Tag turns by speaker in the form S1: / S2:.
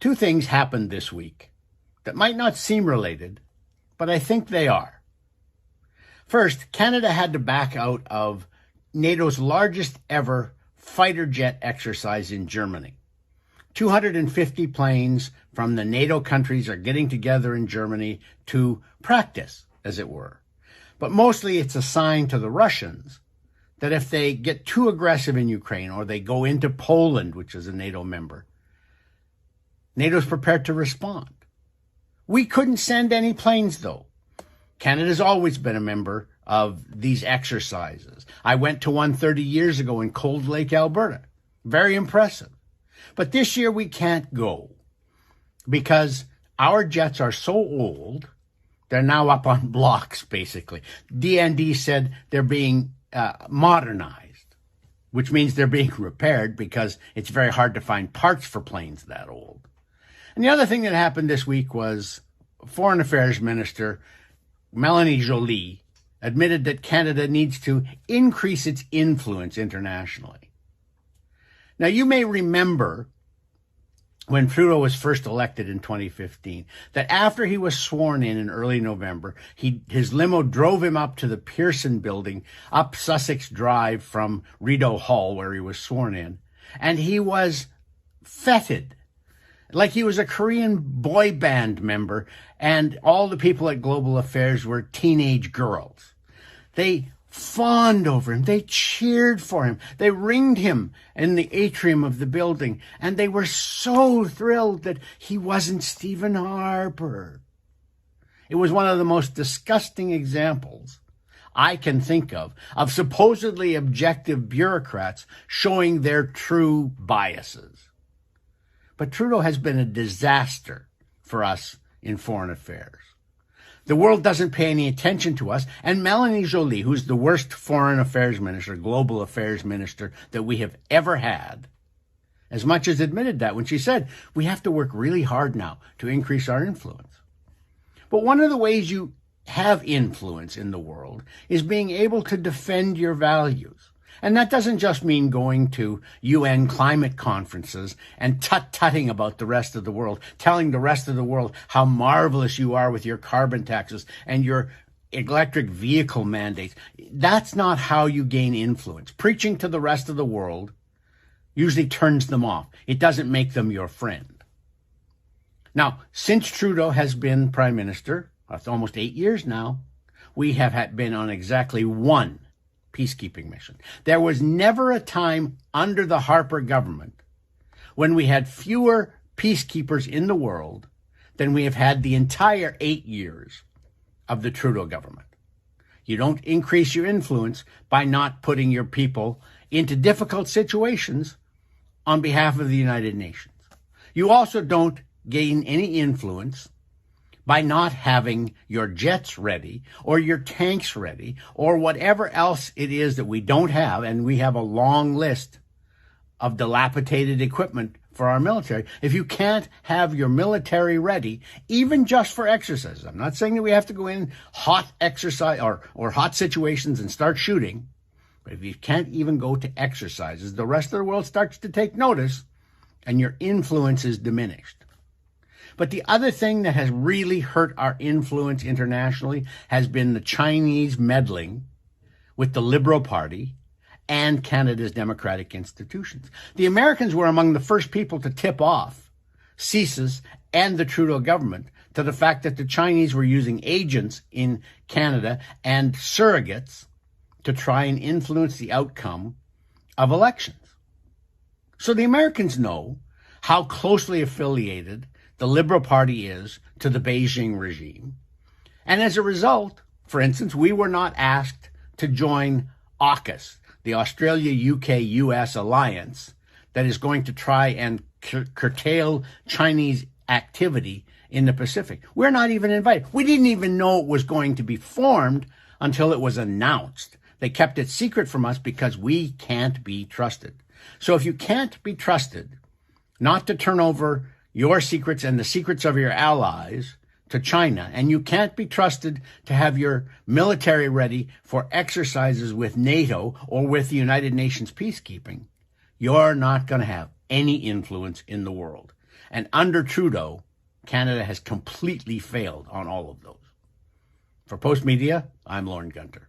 S1: Two things happened this week that might not seem related, but I think they are. First, Canada had to back out of NATO's largest ever fighter jet exercise in Germany. 250 planes from the NATO countries are getting together in Germany to practice, as it were. But mostly it's a sign to the Russians that if they get too aggressive in Ukraine or they go into Poland, which is a NATO member, NATO's prepared to respond. We couldn't send any planes, though. Canada's always been a member of these exercises. I went to one 30 years ago in Cold Lake, Alberta. Very impressive. But this year we can't go because our jets are so old, they're now up on blocks, basically. DND said they're being modernized, which means they're being repaired because it's very hard to find parts for planes that old. And the other thing that happened this week was Foreign Affairs Minister Melanie Joly admitted that Canada needs to increase its influence internationally. Now, you may remember when Trudeau was first elected in 2015, that after he was sworn in early November, his limo drove him up to the Pearson building, up Sussex Drive from Rideau Hall, where he was sworn in, and he was feted, like he was a Korean boy band member, and all the people at Global Affairs were teenage girls. They fawned over him. They cheered for him. They ringed him in the atrium of the building. And they were so thrilled that he wasn't Stephen Harper. It was one of the most disgusting examples I can think of supposedly objective bureaucrats showing their true biases. But Trudeau has been a disaster for us in foreign affairs. The world doesn't pay any attention to us. And Melanie Joly, who's the worst foreign affairs minister, global affairs minister that we have ever had, as much as admitted that when she said, we have to work really hard now to increase our influence. But one of the ways you have influence in the world is being able to defend your values. And that doesn't just mean going to UN climate conferences and tut-tutting about the rest of the world, telling the rest of the world how marvelous you are with your carbon taxes and your electric vehicle mandates. That's not how you gain influence. Preaching to the rest of the world usually turns them off. It doesn't make them your friend. Now, since Trudeau has been Prime Minister, that's almost 8 years now, we have been on exactly one peacekeeping mission. There was never a time under the Harper government when we had fewer peacekeepers in the world than we have had the entire 8 years of the Trudeau government. You don't increase your influence by not putting your people into difficult situations on behalf of the United Nations. You also don't gain any influence by not having your jets ready or your tanks ready or whatever else it is that we don't have. And we have a long list of dilapidated equipment for our military. If you can't have your military ready, even just for exercises, I'm not saying that we have to go in hot exercise or hot situations and start shooting, but if you can't even go to exercises, the rest of the world starts to take notice and your influence is diminished. But the other thing that has really hurt our influence internationally has been the Chinese meddling with the Liberal Party and Canada's democratic institutions. The Americans were among the first people to tip off CSIS and the Trudeau government to the fact that the Chinese were using agents in Canada and surrogates to try and influence the outcome of elections. So the Americans know how closely affiliated the Liberal Party is to the Beijing regime. And as a result, for instance, we were not asked to join AUKUS, the Australia-UK-US alliance that is going to try and curtail Chinese activity in the Pacific. We're not even invited. We didn't even know it was going to be formed until it was announced. They kept it secret from us because we can't be trusted. So if you can't be trusted not to turn over your secrets and the secrets of your allies to China, and you can't be trusted to have your military ready for exercises with NATO or with the United Nations peacekeeping, you're not going to have any influence in the world. And under Trudeau, Canada has completely failed on all of those. For Post Media, I'm Lorne Gunter.